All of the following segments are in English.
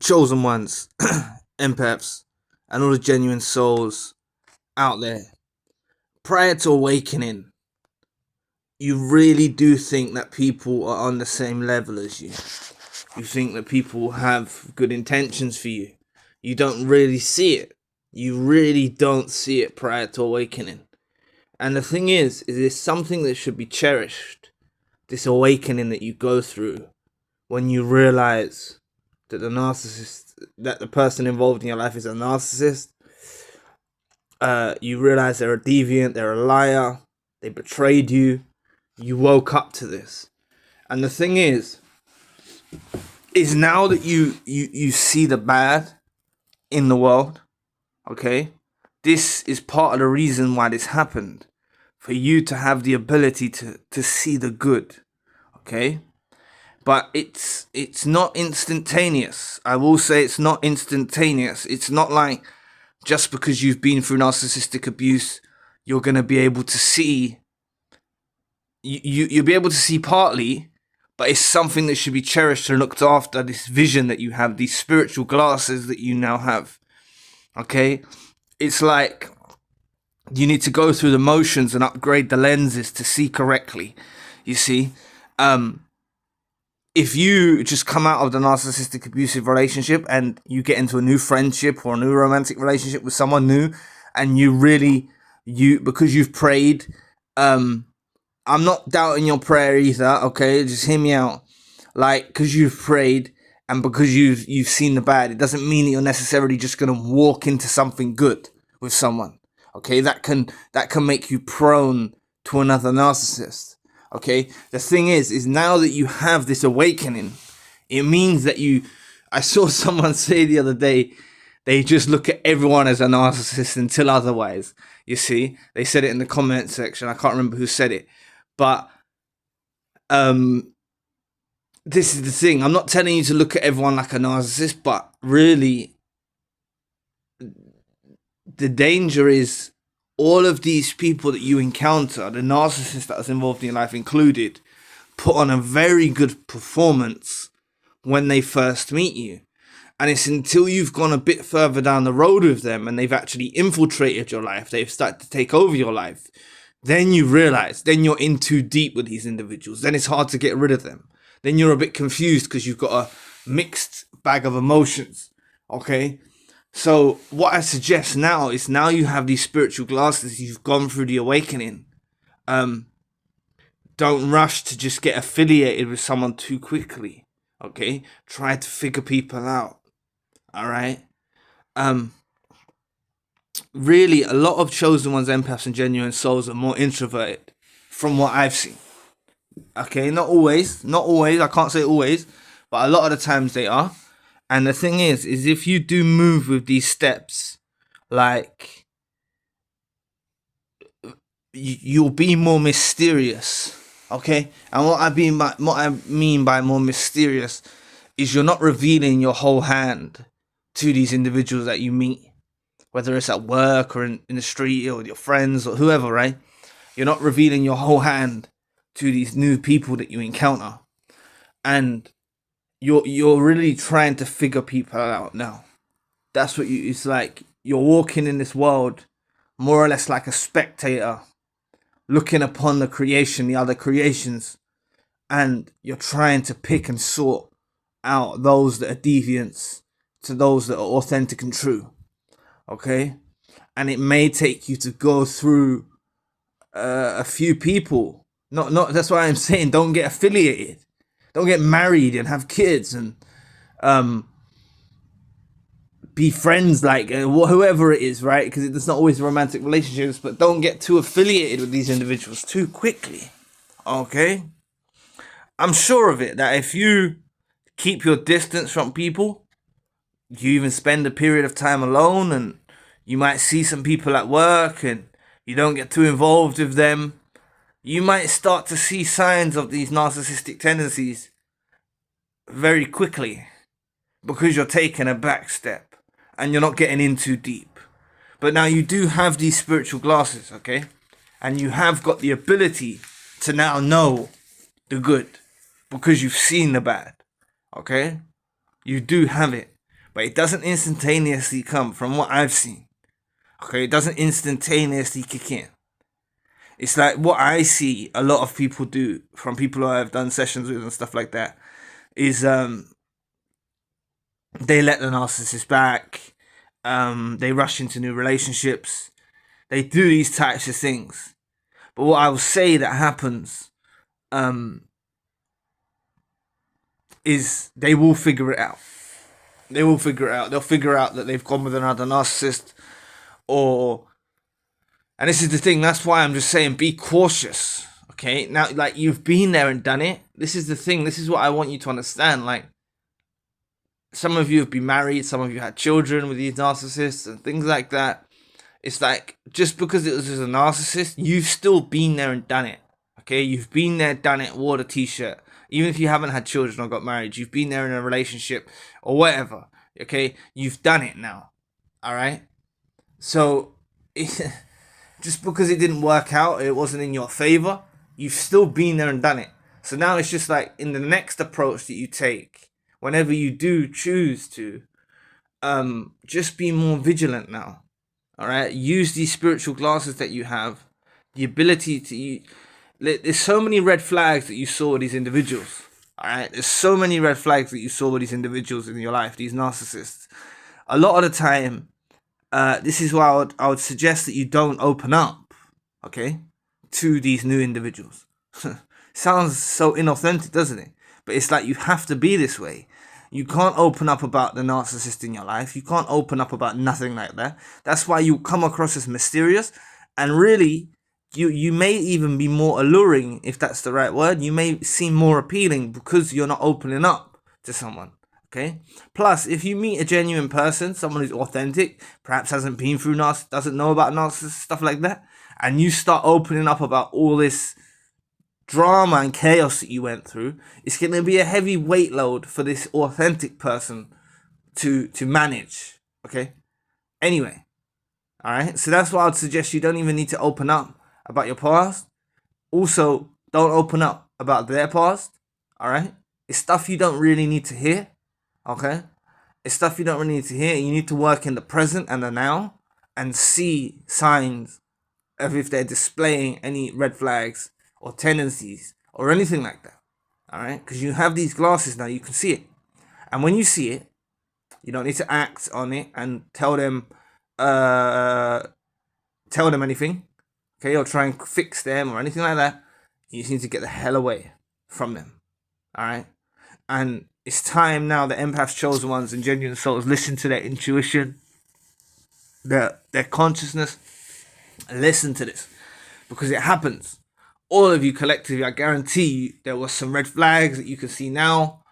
chosen ones, empaths, and all the genuine souls out there, prior to awakening, you really do think that people are on the same level as you. You think that people have good intentions for you. You don't really see it. You really don't see it prior to awakening. And the thing is it's something that should be cherished. This awakening that you go through when you realize that the person involved in your life is a narcissist. You realize they're a deviant, they're a liar, they betrayed you. You woke up to this. And the thing is now that you see the bad in the world, okay? This is part of the reason why this happened. For you to have the ability to see the good, okay? But it's not instantaneous. I will say it's not instantaneous. It's not like just because you've been through narcissistic abuse, you're going to be able to see. You'll be able to see partly, but it's something that should be cherished and looked after, this vision that you have, these spiritual glasses that you now have, okay? It's like you need to go through the motions and upgrade the lenses to see correctly, you see? If you just come out of the narcissistic abusive relationship and you get into a new friendship or a new romantic relationship with someone new, and because you've prayed, I'm not doubting your prayer either, okay? Just hear me out. Like, because you've prayed and because you've seen the bad, it doesn't mean that you're necessarily just going to walk into something good with someone, okay? That can make you prone to another narcissist. Okay, the thing is now that you have this awakening, it means that I saw someone say the other day, they just look at everyone as a narcissist until otherwise. You see, they said it in the comment section. I can't remember who said it, but this is the thing. I'm not telling you to look at everyone like a narcissist, but really, the danger is all of these people that you encounter, the narcissist that was involved in your life included, put on a very good performance when they first meet you. And it's until you've gone a bit further down the road with them and they've actually infiltrated your life, they've started to take over your life, then you realize, then you're in too deep with these individuals. Then it's hard to get rid of them. Then you're a bit confused because you've got a mixed bag of emotions, okay? So what I suggest now is, now you have these spiritual glasses, you've gone through the awakening. Don't rush to just get affiliated with someone too quickly. Okay? Try to figure people out. Alright? Really, a lot of chosen ones, empaths and genuine souls are more introverted from what I've seen. Okay? Not always. I can't say always. But a lot of the times they are. And the thing is if you do move with these steps, like, you'll be more mysterious, okay? And what I mean by more mysterious is you're not revealing your whole hand to these individuals that you meet, whether it's at work or in the street or with your friends or whoever, right? You're not revealing your whole hand to these new people that you encounter. And you're really trying to figure people out now. That's what it's like. You're walking in this world more or less like a spectator, looking upon the creation, the other creations, and you're trying to pick and sort out those that are deviants to those that are authentic and true. Okay? And it may take you to go through a few people. Not. That's why I'm saying, don't get affiliated. Don't get married and have kids and be friends, like whoever it is, right? Because it's not always romantic relationships, but don't get too affiliated with these individuals too quickly, okay? I'm sure of it, that if you keep your distance from people, you even spend a period of time alone, and you might see some people at work and you don't get too involved with them, you might start to see signs of these narcissistic tendencies very quickly, because you're taking a back step and you're not getting in too deep. But now you do have these spiritual glasses, okay? And you have got the ability to now know the good because you've seen the bad, okay? You do have it. but it doesn't instantaneously come from what I've seen. Okay, it doesn't instantaneously kick in. It's like what I see a lot of people do, from people who I've done sessions with and stuff like that, is they let the narcissist back, they rush into new relationships, they do these types of things. But what I will say that happens is they will figure it out. They will figure it out. They'll figure out that they've gone with another narcissist, or... And this is the thing, that's why I'm just saying, be cautious, okay? Now, like, you've been there and done it. This is the thing, this is what I want you to understand. Like, some of you have been married, some of you had children with these narcissists and things like that. It's like, just because it was a narcissist, you've still been there and done it, okay? You've been there, done it, wore the t-shirt. Even if you haven't had children or got married, you've been there in a relationship or whatever, okay? You've done it now, all right? So... just because it didn't work out, it wasn't in your favor, you've still been there and done it. So now it's just like, in the next approach that you take, whenever you do choose to, just be more vigilant now. All right, use these spiritual glasses that you have, the ability to. There's so many red flags that you saw with these individuals. All right, there's so many red flags that you saw with these individuals in your life, these narcissists. A lot of the time, this is why I would suggest that you don't open up, okay, to these new individuals. Sounds so inauthentic, doesn't it? But it's like, you have to be this way. You can't open up about the narcissist in your life. You can't open up about nothing like that. That's why you come across as mysterious. And really, you may even be more alluring, if that's the right word. You may seem more appealing because you're not opening up to someone. Okay. Plus, if you meet a genuine person, someone who's authentic, perhaps hasn't been through doesn't know about narcissists, stuff like that, and you start opening up about all this drama and chaos that you went through, it's going to be a heavy weight load for this authentic person to manage. Okay. Anyway, all right. So that's why I'd suggest you don't even need to open up about your past. Also, don't open up about their past. All right. It's stuff you don't really need to hear. Okay, it's stuff you don't really need to hear. You need to work in the present and the now and see signs of if they're displaying any red flags or tendencies or anything like that. All right, because you have these glasses now, you can see it. And when you see it, you don't need to act on it and tell them anything, okay, or try and fix them or anything like that. You just need to get the hell away from them. All right, and it's time now that empaths, chosen ones, and genuine souls listen to their intuition, their consciousness, and listen to this, because it happens. All of you collectively, I guarantee you, there were some red flags that you can see now.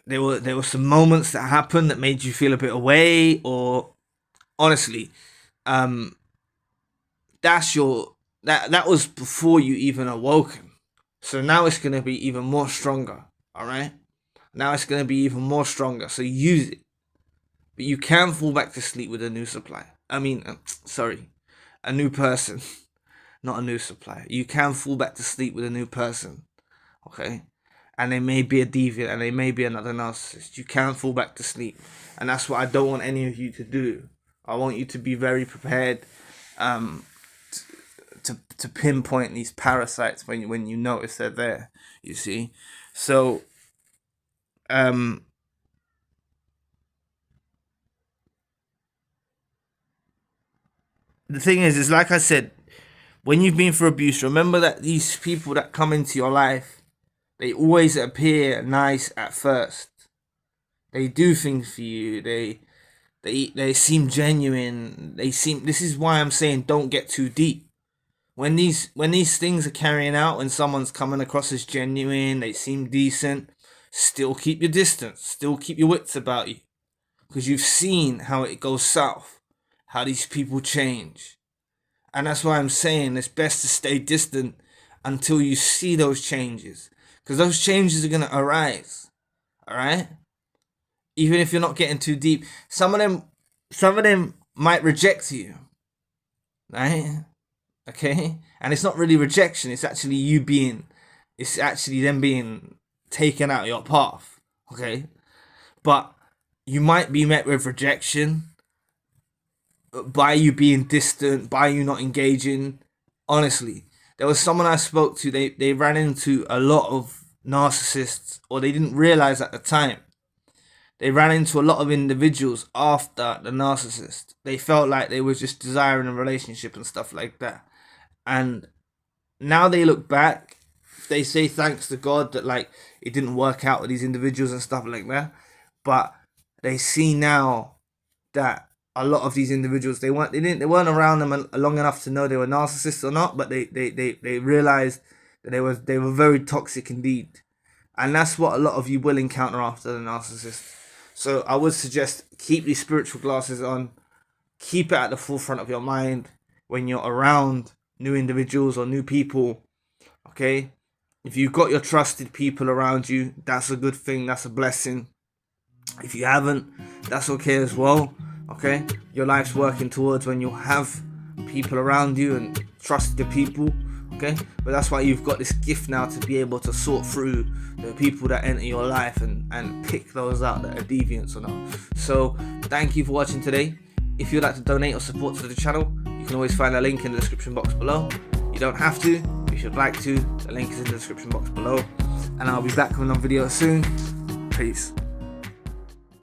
There were some moments that happened that made you feel a bit away, or honestly, that was before you even awoken. So now it's gonna be even more stronger. All right. Now it's going to be even more stronger, so use it. But you can fall back to sleep with a new supplier. A new person. Not a new supplier. You can fall back to sleep with a new person, okay? And they may be a deviant, and they may be another narcissist. You can fall back to sleep. And that's what I don't want any of you to do. I want you to be very prepared to pinpoint these parasites when you notice they're there, you see? So... the thing is like I said, when you've been through abuse, remember that these people that come into your life, they always appear nice at first. They do things for you. They seem genuine. This is why I'm saying don't get too deep. When these things are carrying out, when someone's coming across as genuine, they seem decent, still keep your distance, still keep your wits about you, because you've seen how it goes south, how these people change. And that's why I'm saying it's best to stay distant until you see those changes, because those changes are going to arise. All right, even if you're not getting too deep, some of them might reject you, right? Okay, and it's not really rejection, it's actually them being taken out of your path, okay? But you might be met with rejection by you being distant, by you not engaging. Honestly, there was someone I spoke to, they ran into a lot of narcissists, or they didn't realize at the time. They ran into a lot of individuals after the narcissist. They felt like they were just desiring a relationship and stuff like that. And now they look back, they say thanks to God that like it didn't work out with these individuals and stuff like that. But they see now that a lot of these individuals, they weren't around them long enough to know they were narcissists or not, but they realized that they were very toxic indeed. And that's what a lot of you will encounter after the narcissist. So I would suggest keep these spiritual glasses on, keep it at the forefront of your mind when you're around new individuals or new people. Okay, if you've got your trusted people around you, that's a good thing, that's a blessing. If you haven't, that's okay as well. Okay, your life's working towards when you'll have people around you and trusted people. Okay, but that's why you've got this gift now to be able to sort through the people that enter your life and pick those out that are deviants or not. So thank you for watching today. If you'd like to donate or support to the channel, you can always find a link in the description box below. You don't have to, if you'd like to, the link is in the description box below. And I'll be back with another video soon. Peace.